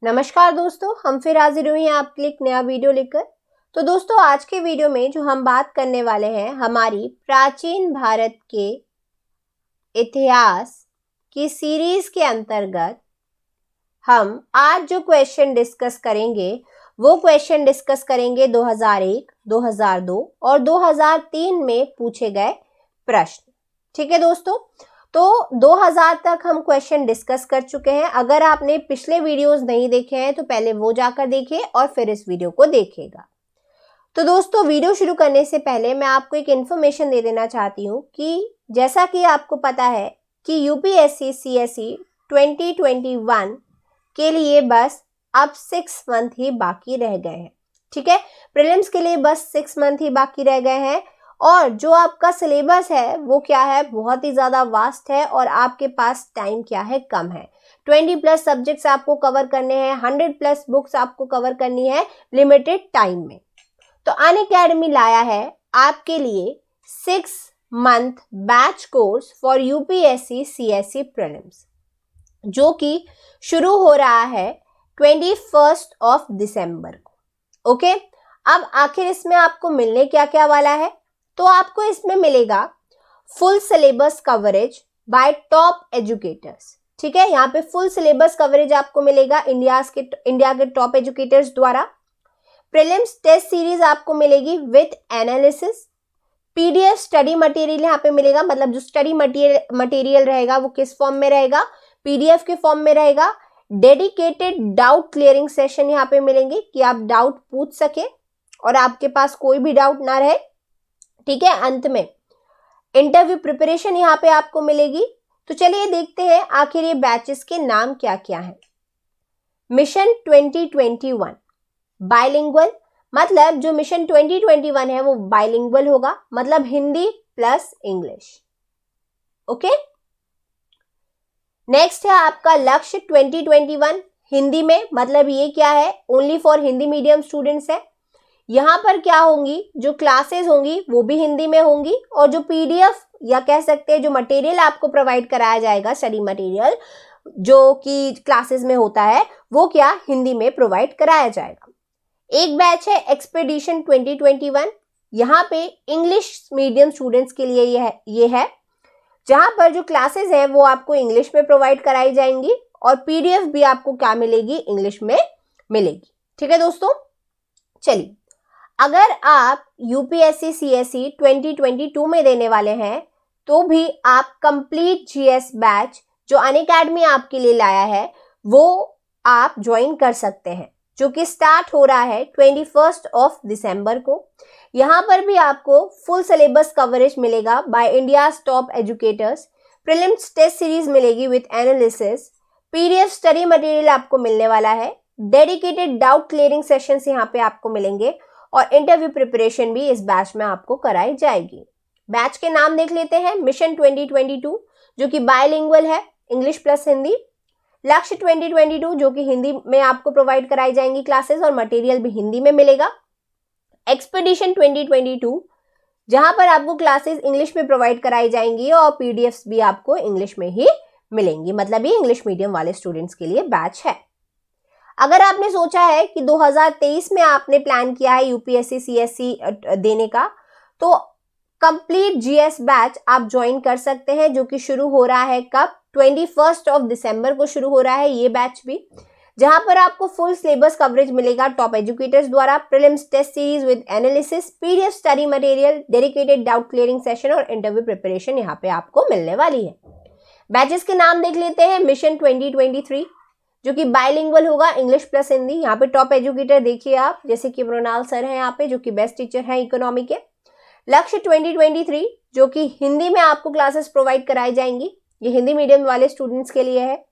नमस्कार दोस्तों, हम फिर हाजिर हुए हैं आपके लिए एक नया वीडियो लेकर। तो दोस्तों, आज के वीडियो में जो हम बात करने वाले हैं हमारी प्राचीन भारत के इतिहास की सीरीज के अंतर्गत हम आज जो क्वेश्चन डिस्कस करेंगे वो क्वेश्चन डिस्कस करेंगे 2001, 2002 और 2003 में पूछे गए प्रश्न। ठीक है दोस्तों, तो 2000 तक हम क्वेश्चन डिस्कस कर चुके हैं। अगर आपने पिछले वीडियोस नहीं देखे हैं तो पहले वो जाकर देखिए और फिर इस वीडियो को देखिएगा। तो दोस्तों, वीडियो शुरू करने से पहले मैं आपको एक इन्फॉर्मेशन दे देना चाहती हूँ कि जैसा कि आपको पता है कि यूपीएससी सीएसई 2021 के लिए बस अब 6 मंथ ही बाकी रह गए हैं। ठीक है, प्रीलिम्स के लिए बस 6 मंथ ही बाकी रह गए हैं और जो आपका सिलेबस है वो क्या है, बहुत ही ज्यादा वास्ट है और आपके पास टाइम क्या है, कम है। 20+ सब्जेक्ट्स आपको कवर करने हैं, 100+ बुक्स आपको कवर करनी है लिमिटेड टाइम में। तो अनअकैडमी लाया है आपके लिए 6 month batch course for UPSC CSE prelims, जो कि शुरू हो रहा है 21 दिसंबर को। ओके, अब आखिर इसमें आपको मिलने क्या क्या वाला है, तो आपको इसमें मिलेगा full syllabus coverage bye top educators. ठीक है, यहाँ पे फुल सिलेबस कवरेज आपको मिलेगा इंडिया के टॉप एजुकेटर्स द्वारा। प्रीलिम्स टेस्ट सीरीज आपको मिलेगी with analysis. PDF study material यहाँ पे मिलेगा, मतलब जो स्टडी मटेरियल रहेगा वो किस फॉर्म में रहेगा, पीडीएफ के फॉर्म में रहेगा। डेडिकेटेड डाउट क्लियरिंग सेशन यहाँ पे मिलेंगे कि आप डाउट पूछ सके और आपके पास कोई भी डाउट ना रहे। ठीक है, अंत में इंटरव्यू प्रिपरेशन यहाँ पे आपको मिलेगी। तो चलिए देखते हैं आखिर ये बैचेस के नाम क्या क्या है। मिशन 2021 बाइलिंगुअल, मतलब जो मिशन 2021 है वो बाइलिंगुअल होगा, मतलब Hindi plus English. Okay, next है आपका लक्ष्य 2021 हिंदी में, मतलब ये क्या है, only for Hindi medium students है। यहाँ पर क्या होंगी, जो क्लासेस होंगी वो भी हिंदी में होंगी और जो पीडीएफ या कह सकते हैं जो मटेरियल आपको प्रोवाइड कराया जाएगा, स्टडी मटेरियल जो कि क्लासेस में होता है, वो क्या हिंदी में प्रोवाइड कराया जाएगा। एक बैच है एक्सपीडिशन 2021, यहाँ पे इंग्लिश मीडियम स्टूडेंट्स के लिए ये है जहां पर जो क्लासेस है वो आपको इंग्लिश में प्रोवाइड कराई जाएंगी और पीडीएफ भी आपको क्या मिलेगी, इंग्लिश में मिलेगी। ठीक है दोस्तों, चलिए, अगर आप यूपीएससी सीएसई 2022 में देने वाले हैं तो भी आप कंप्लीट जीएस बैच जो अनअकैडमी आपके लिए लाया है वो आप ज्वाइन कर सकते हैं, जो कि स्टार्ट हो रहा है 21 दिसंबर को। यहाँ पर भी आपको फुल सिलेबस कवरेज मिलेगा by India's top educators. Prelims test series मिलेगी with analysis. PDF study material आपको मिलने वाला है। डेडिकेटेड डाउट क्लियरिंग सेशंस यहाँ पे आपको मिलेंगे और इंटरव्यू प्रिपरेशन भी इस बैच में आपको कराई जाएगी। बैच के नाम देख लेते हैं। मिशन 2022 जो कि बायलिंगुअल है, इंग्लिश प्लस हिंदी। लक्ष्य 2022 जो कि हिंदी में आपको प्रोवाइड कराई जाएंगी क्लासेस और मटेरियल भी हिंदी में मिलेगा। एक्सपीडिशन 2022 जहां पर आपको क्लासेस इंग्लिश में प्रोवाइड कराई जाएंगी और पीडीएफ्स भी आपको इंग्लिश में ही मिलेंगी, मतलब ये इंग्लिश मीडियम वाले स्टूडेंट्स के लिए बैच है। अगर आपने सोचा है कि 2023 में आपने प्लान किया है यूपीएससी सीएसई देने का, तो कंप्लीट जीएस बैच आप ज्वाइन कर सकते हैं, जो कि शुरू हो रहा है कब, 21 दिसंबर को शुरू हो रहा है ये बैच भी, जहां पर आपको फुल सिलेबस कवरेज मिलेगा टॉप एजुकेटर्स द्वारा। Prelims test series with analysis, PDF study material, dedicated doubt clearing session और इंटरव्यू प्रिपरेशन यहाँ पे आपको मिलने वाली है। बैचेस के नाम देख लेते हैं। मिशन 2023 जो कि बाइलिंगुअल होगा, इंग्लिश प्लस हिंदी। यहाँ पे टॉप एजुकेटर देखिए आप, जैसे कि मृणाल सर हैं यहाँ पे, जो कि बेस्ट टीचर हैं इकोनॉमी के। लक्ष्य 2023 जो कि हिंदी में आपको क्लासेस प्रोवाइड कराई जाएंगी, ये हिंदी मीडियम वाले स्टूडेंट्स के लिए है।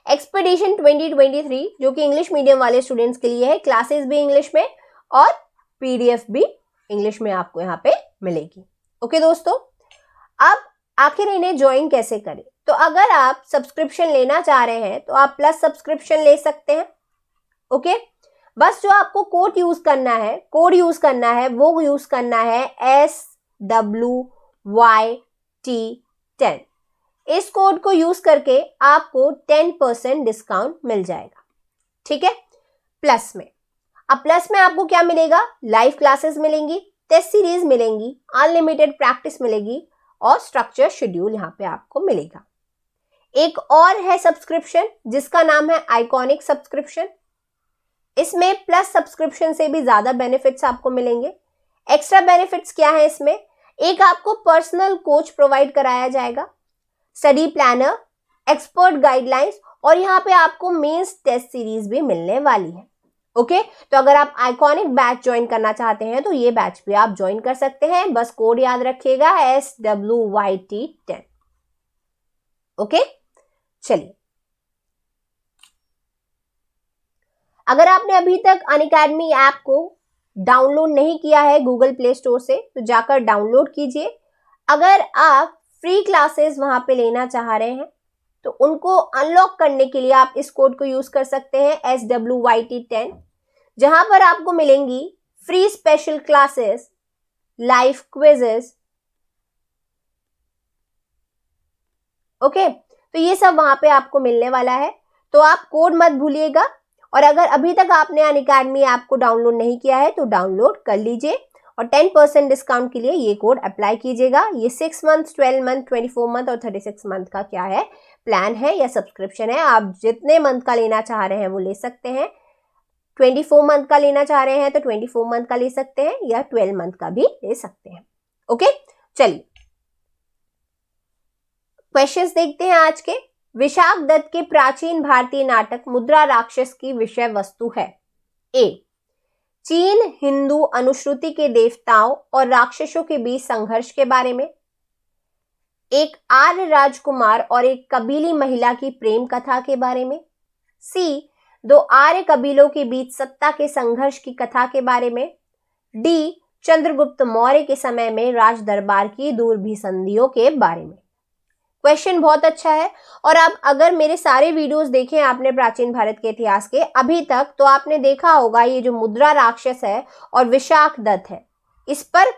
एक्सपीडिशन 2023 जो कि इंग्लिश मीडियम वाले स्टूडेंट्स के लिए है, क्लासेस भी इंग्लिश में और पीडीएफ भी इंग्लिश में आपको यहाँ पे मिलेगी। ओके दोस्तों, अब आखिर इन्हें ज्वाइन कैसे करें, तो अगर आप सब्सक्रिप्शन लेना चाह रहे हैं तो आप प्लस सब्सक्रिप्शन ले सकते हैं। ओके, बस जो आपको कोड यूज करना है वो यूज करना है SWYT10। इस कोड को यूज करके आपको 10% डिस्काउंट मिल जाएगा। ठीक है, प्लस में। अब प्लस में आपको क्या मिलेगा, लाइव क्लासेस मिलेंगी, टेस्ट सीरीज मिलेंगी, अनलिमिटेड प्रैक्टिस मिलेगी और स्ट्रक्चर शेड्यूल यहाँ पे आपको मिलेगा। एक और है सब्सक्रिप्शन जिसका नाम है आइकॉनिक सब्सक्रिप्शन। इसमें प्लस सब्सक्रिप्शन से भी ज्यादा बेनिफिट्स आपको मिलेंगे। एक्स्ट्रा बेनिफिट्स क्या है इसमें, एक आपको पर्सनल कोच प्रोवाइड कराया जाएगा, स्टडी प्लानर, एक्सपर्ट गाइडलाइंस और यहाँ पे आपको मेंस टेस्ट सीरीज भी मिलने वाली है। ओके, तो अगर आप आइकॉनिक बैच ज्वाइन करना चाहते हैं तो ये बैच भी आप ज्वाइन कर सकते हैं, बस कोड याद रखिएगा SWYT10। ओके, चलिए, अगर आपने अभी तक अनअकैडमी ऐप को डाउनलोड नहीं किया है गूगल प्ले स्टोर से तो जाकर डाउनलोड कीजिए। अगर आप फ्री क्लासेस वहां पे लेना चाह रहे हैं तो उनको अनलॉक करने के लिए आप इस कोड को यूज कर सकते हैं SWYT10, जहां पर आपको मिलेंगी free special classes, live quizzes. Okay, तो ये सब वहां पे आपको मिलने वाला है, तो आप कोड मत भूलिएगा। और अगर अभी तक आपने अनअकैडमी ऐप को डाउनलोड नहीं किया है तो डाउनलोड कर लीजिए और 10% डिस्काउंट के लिए ये कोड अप्लाई कीजिएगा। ये 6 मंथ, 12 मंथ, 24 मंथ और 36 मंथ का क्या है, प्लान है या सब्सक्रिप्शन है। आप जितने मंथ का लेना चाह रहे हैं वो ले सकते हैं। 24 मंथ का लेना चाह रहे हैं तो 24 मंथ का ले सकते हैं या 12 मंथ का भी ले सकते हैं। ओके, चलिए क्वेश्चंस देखते हैं आज के। विशाख दत्त के प्राचीन भारतीय नाटक मुद्रा राक्षस की विषय वस्तु है। ए, चीन हिंदू अनुश्रुति के देवताओं और राक्षसों के बीच संघर्ष के बारे में, एक आर्य राजकुमार और एक कबीली महिला की प्रेम कथा के बारे में, सी, 2 आर्य कबीलों के बीच सत्ता के संघर्ष की कथा के बारे में, डी, चंद्रगुप्त मौर्य के समय में राज दरबार की दुर्भिसंधियों के बारे में। क्वेश्चन बहुत अच्छा है और आप अगर मेरे सारे वीडियोस देखे आपने प्राचीन भारत के इतिहास के अभी तक तो आपने देखा होगा ये जो मुद्रा राक्षस है और विशाख दत्त है, इस पर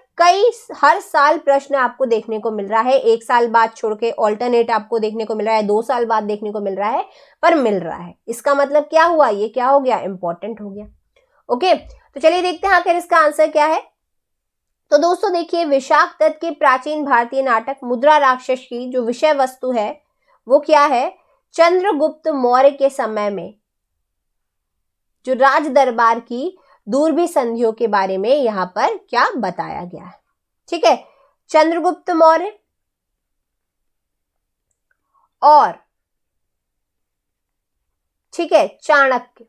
हर साल प्रश्न आपको देखने को मिल रहा है। 1 साल बाद छोड़ के ऑल्टरनेट आपको देखने को मिल रहा है, 2 साल बाद देखने को मिल रहा है, पर मिल रहा है। इसका मतलब क्या हुआ, ये क्या हो गया, इंपॉर्टेंट हो गया। ओके, तो चलिए देखते हैं आखिर इसका आंसर क्या है। तो दोस्तों देखिए, विशाख दत्त के प्राचीन भारतीय नाटक मुद्रा राक्षस की जो विषय वस्तु है वो क्या है, चंद्रगुप्त मौर्य के समय में जो राज दरबार की दुर्भिसंधियों के बारे में यहां पर क्या बताया गया है। ठीक है, चंद्रगुप्त मौर्य और ठीक है चाणक्य,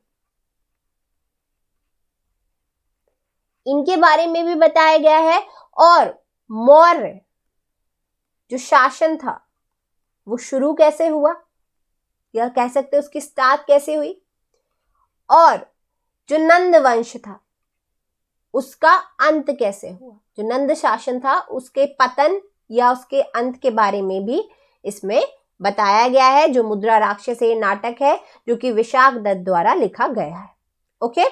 इनके बारे में भी बताया गया है। और मौर्य जो शासन था वो शुरू कैसे हुआ या कह सकते हैं उसकी स्टार्ट कैसे हुई, और जो नंद वंश था उसका अंत कैसे हुआ, जो नंद शासन था उसके पतन या उसके अंत के बारे में भी इसमें बताया गया है। जो मुद्रा राक्षस ये नाटक है जो कि विशाख दत्त द्वारा लिखा गया है। ओके,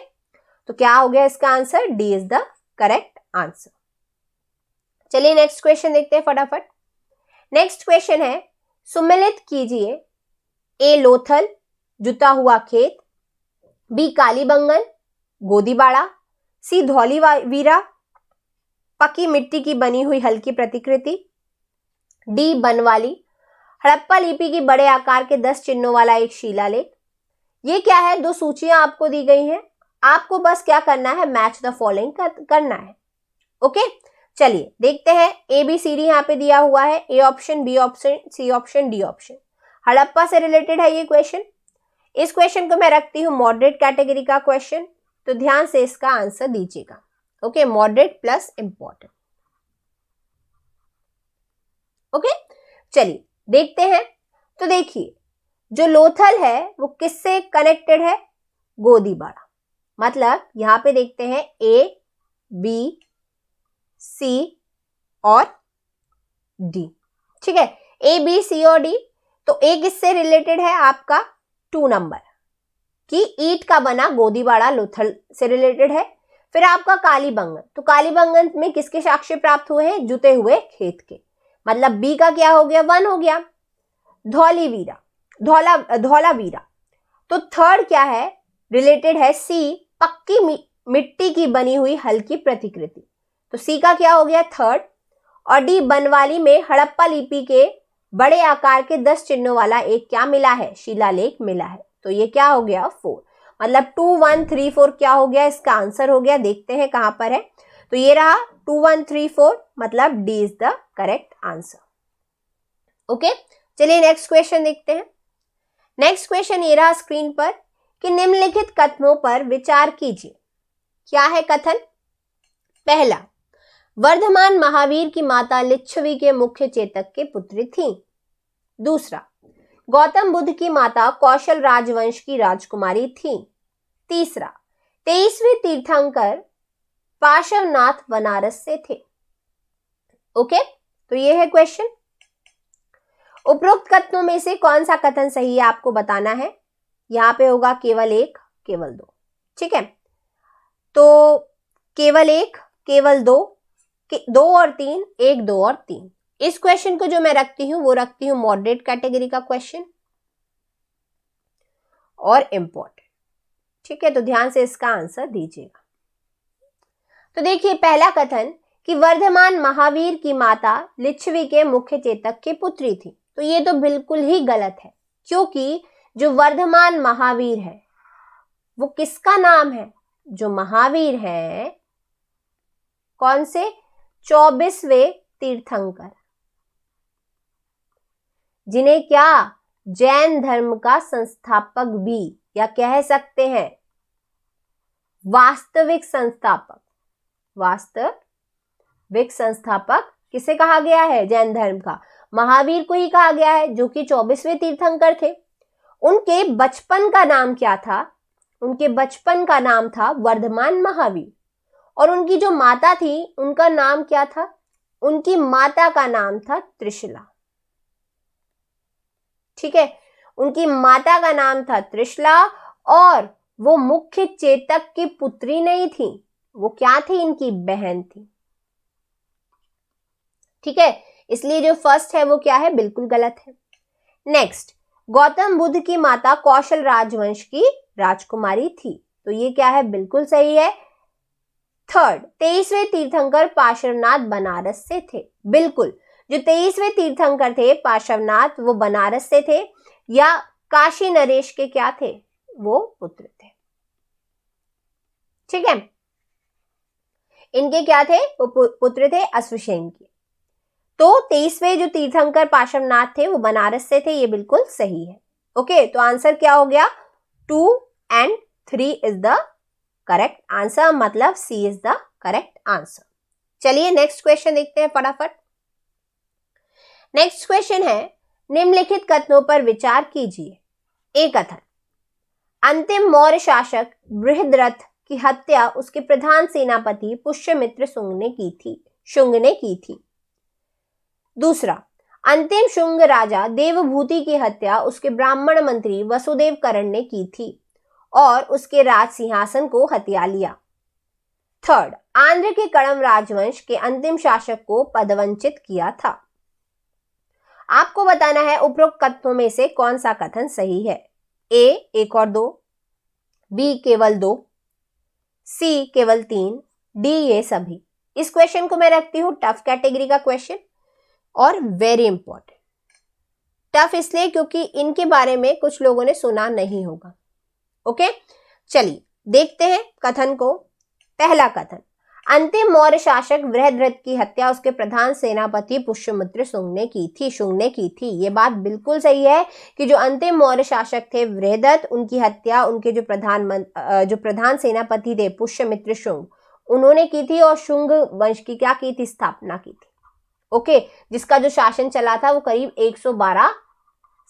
तो क्या हो गया इसका answer, D is the correct answer. चलिए नेक्स्ट क्वेश्चन देखते हैं फटाफट। नेक्स्ट क्वेश्चन है, सुमिलित कीजिए, ए लोथल जुता हुआ खेत, बी कालीबंगन गोदीबाड़ा, सी धौलीवीरा पक्की मिट्टी की बनी हुई हल्की प्रतिकृति, डी बनवाली हड़प्पा लिपि की बड़े आकार के 10 चिन्हों वाला एक शिलालेख। ये क्या है, 2 सूचियां आपको दी गई हैं, आपको बस क्या करना है, मैच द फॉलोइंग करना है। ओके, चलिए देखते हैं। ABCD यहाँ पे दिया हुआ है, A option, B option, C option, D option. Harappa से रिलेटेड है ये क्वेश्चन। इस क्वेश्चन को मैं रखती हूँ मॉडरेट कैटेगरी का क्वेश्चन, तो ध्यान से इसका आंसर दीजिएगा। Okay, moderate plus important. Okay, चलिए देखते हैं। तो देखिए, जो लोथल है वो किससे कनेक्टेड है, गोदीबाड़ा। मतलब यहां पे देखते हैं A, B, C और D। ठीक है, A, B, C और D। तो A किससे रिलेटेड है, आपका 2 नंबर की ईंट का बना गोदीबाड़ा लोथल से रिलेटेड है। फिर आपका कालीबंगन, तो कालीबंगन में किसके साक्ष्य प्राप्त हुए हैं, जुते हुए खेत के। मतलब B का क्या हो गया, 1 हो गया। धौलावीरा, तो थर्ड क्या है, रिलेटेड है सी, पक्की मिट्टी की बनी हुई हल्की प्रतिकृति, तो सी का क्या हो गया थर्ड। और डी, बनवाली में हड़प्पा लिपि के बड़े आकार के 10 चिन्हों वाला एक क्या मिला है, शिलालेख मिला है, तो ये क्या हो गया 4। मतलब 2 1 3 4 क्या हो गया, इसका आंसर हो गया। देखते हैं कहां पर है, तो ये रहा 2 1 3 4, मतलब D is the correct answer. Okay, चलिए नेक्स्ट क्वेश्चन देखते हैं। नेक्स्ट क्वेश्चन ये रहा स्क्रीन पर कि निम्नलिखित कथनों पर विचार कीजिए। क्या है कथन? पहला, वर्धमान महावीर की माता लिच्छवी के मुख्य चेतक के पुत्री थीं। दूसरा, गौतम बुद्ध की माता कौशल राजवंश की राजकुमारी थीं। तीसरा, 23वें तीर्थंकर पार्श्वनाथ बनारस से थे। ओके, तो ये है क्वेश्चन। उपरोक्त कथनों में से कौन सा कथन सही है आपको बताना है। यहां पे होगा केवल एक, केवल दो, ठीक है। तो केवल एक, केवल दो, 2 और 3, 1 2 और 3। इस क्वेश्चन को जो मैं रखती हूं वो रखती हूं मॉडरेट कैटेगरी का क्वेश्चन और इंपॉर्टेंट, ठीक है। तो ध्यान से इसका आंसर दीजिएगा। तो देखिए पहला कथन कि वर्धमान महावीर की माता लिच्छवी के मुख्य चेतक की पुत्री थी, तो ये तो बिल्कुल ही गलत है, क्योंकि जो वर्धमान महावीर है वो किसका नाम है? जो महावीर है कौन से? 24वें तीर्थंकर, जिन्हें क्या जैन धर्म का संस्थापक भी, या कह सकते हैं वास्तविक संस्थापक। वास्तविक संस्थापक किसे कहा गया है? जैन धर्म का महावीर को ही कहा गया है, जो कि 24वें तीर्थंकर थे। उनके बचपन का नाम क्या था? उनके बचपन का नाम था वर्धमान महावीर। और उनकी जो माता थी उनका नाम क्या था? उनकी माता का नाम था त्रिशला, ठीक है। उनकी माता का नाम था त्रिशला, और वो मुख्य चेतक की पुत्री नहीं थी, वो क्या थी? इनकी बहन थी, ठीक है। इसलिए जो फर्स्ट है वो क्या है? बिल्कुल गलत है। नेक्स्ट, गौतम बुद्ध की माता कौशल राजवंश की राजकुमारी थी, तो ये क्या है? बिल्कुल सही है। थर्ड, 23वें तीर्थंकर पार्श्वनाथ बनारस से थे, बिल्कुल। जो 23वें तीर्थंकर थे पार्श्वनाथ, वो बनारस से थे, या काशी नरेश के क्या थे? वो पुत्र थे, ठीक है। इनके क्या थे? वो पुत्र थे अश्वसेन के। तो 23वें जो तीर्थंकर पार्श्वनाथ थे वो बनारस से थे, ये बिल्कुल सही है। ओके, तो आंसर क्या हो गया? 2 and 3 is the correct answer, मतलब सी इज द करेक्ट आंसर। चलिए नेक्स्ट क्वेश्चन देखते हैं फटाफट। नेक्स्ट क्वेश्चन है, निम्नलिखित कथनों पर विचार कीजिए। एक कथन, अंतिम मौर्य शासक बृहद्रथ की हत्या उसके प्रधान सेनापति पुष्यमित्र शुंग ने की थी। दूसरा, अंतिम शुंग राजा देवभूति की हत्या उसके ब्राह्मण मंत्री वसुदेव कर्ण ने की थी और उसके राज सिंहासन को हथिया लिया। थर्ड, आंध्र के कड़म राजवंश के अंतिम शासक को पदवंचित किया था। आपको बताना है उपरोक्त कथनों में से कौन सा कथन सही है। ए 1 और 2, बी केवल 2, सी केवल 3, डी ये सभी। इस क्वेश्चन को मैं रखती हूं टफ कैटेगरी का क्वेश्चन और वेरी इंपॉर्टेंट। टफ इसलिए क्योंकि इनके बारे में कुछ लोगों ने सुना नहीं होगा। ओके, चलिए देखते हैं कथन को। पहला कथन, अंतिम मौर्य शासक बृहद्रथ की हत्या उसके प्रधान सेनापति पुष्यमित्र शुंग ने की थी। ये बात बिल्कुल सही है कि जो अंतिम मौर्य शासक थे बृहद्रथ, उनकी हत्या उनके जो प्रधान सेनापति थे पुष्यमित्र शुंग, उन्होंने की थी और शुंग वंश की क्या की थी? स्थापना की थी। ओके, जिसका जो शासन चला था वो करीब 112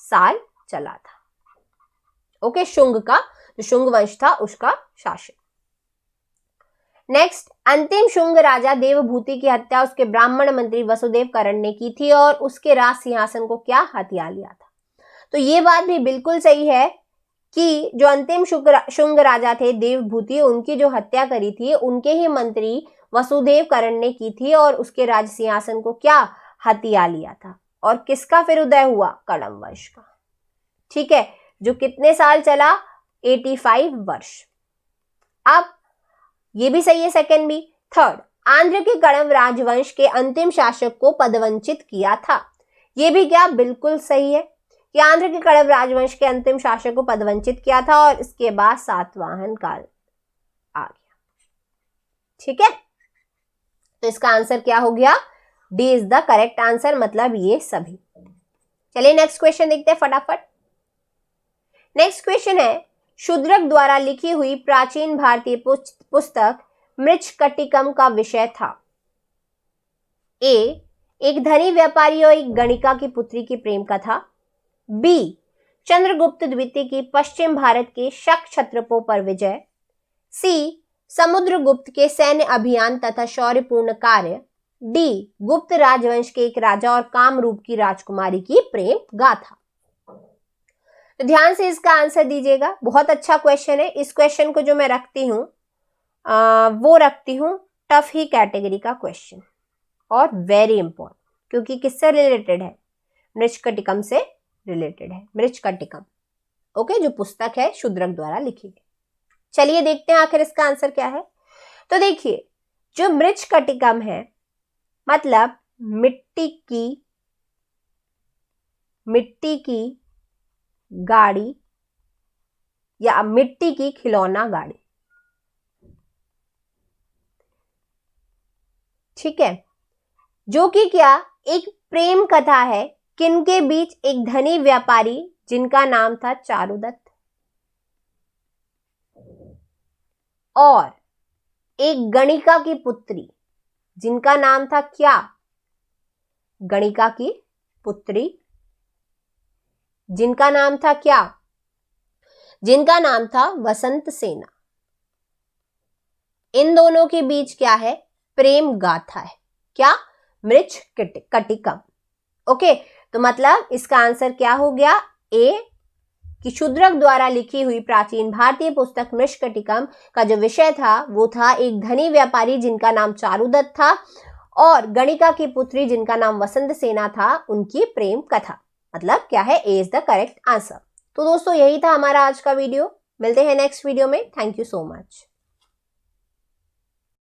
साल चला था। ओके, शुंग का जो शुंग वंश था उसका शासन। नेक्स्ट, अंतिम शुंग राजा देवभूति की हत्या उसके ब्राह्मण मंत्री वसुदेव कर्ण ने की थी और उसके राज सिंहासन को क्या हथिया लिया था। तो ये बात भी बिल्कुल सही है कि जो अंतिम शुंग राजा थे देवभूति, उनकी जो हत्या करी थी उनके ही मंत्री वसुदेव कर्ण ने की थी और उसके राज सिंहासन को क्या हथिया लिया था। और किसका फिर उदय हुआ? कड़म वंश का, ठीक है, जो कितने साल चला? 85 वर्ष। अब ये भी सही है, सेकंड भी। थर्ड, आंध्र के कड़म राजवंश के अंतिम शासक को पदवंचित किया था। ये भी क्या, बिल्कुल सही है कि आंध्र के कड़म राजवंश के अंतिम शासक को पदवंचित किया था और इसके बाद सातवाहन काल आ गया। ठीक है, तो इसका आंसर क्या हो गया, D is the correct answer, मतलब ये सभी। चलिए नेक्स्ट क्वेश्चन देखते हैं फटाफट। नेक्स्ट क्वेश्चन है, शूद्रक द्वारा लिखी हुई प्राचीन भारतीय पुस्तक मृच्छकटिकम का विषय था। ए, एक धनी व्यापारी और एक गणिका की पुत्री की प्रेम कथा। बी, चंद्रगुप्त द्वितीय की पश्चिम भारत के शक क्षत्रपों पर विजय। सी, समुद्रगुप्त के सैन्य अभियान तथा शौर्यपूर्ण कार्य। डी, गुप्त राजवंश के एक राजा और कामरूप की राजकुमारी की प्रेम गाथा। तो ध्यान से इसका आंसर दीजिएगा, बहुत अच्छा क्वेश्चन है। इस क्वेश्चन को जो मैं रखती हूं वो रखती हूं टफ ही कैटेगरी का क्वेश्चन और वेरी इंपॉर्टेंट, क्योंकि किससे रिलेटेड है, मृच्छकटिकम से रिलेटेड है। मृच्छकटिकम, ओके, जो पुस्तक है शूद्रक द्वारा लिखी गई। चलिए देखते हैं आखिर इसका आंसर क्या है। तो देखिए, जो मृच्छकटिकम है मतलब मिट्टी की गाड़ी या मिट्टी की खिलौना गाड़ी। ठीक है, जो कि क्या, एक प्रेम कथा है किनके बीच, एक धनी व्यापारी जिनका नाम था चारुदत्त और एक गणिका की पुत्री जिनका नाम था क्या, गणिका की पुत्री जिनका नाम था क्या, जिनका नाम था वसंत सेना। इन दोनों के बीच क्या है, प्रेम गाथा है, क्या, मृच्छकटिकम। ओके, तो मतलब इसका आंसर क्या हो गया, ए, कि शूद्रक द्वारा लिखी हुई प्राचीन भारतीय पुस्तक मृच्छकटिकम का जो विषय था वो था एक धनी व्यापारी जिनका नाम चारुदत्त था और गणिका की पुत्री जिनका नाम वसंत सेना था, उनकी प्रेम कथा। मतलब क्या है, ए इज द करेक्ट आंसर। तो दोस्तों यही था हमारा आज का वीडियो, मिलते हैं नेक्स्ट वीडियो में। Thank you so much.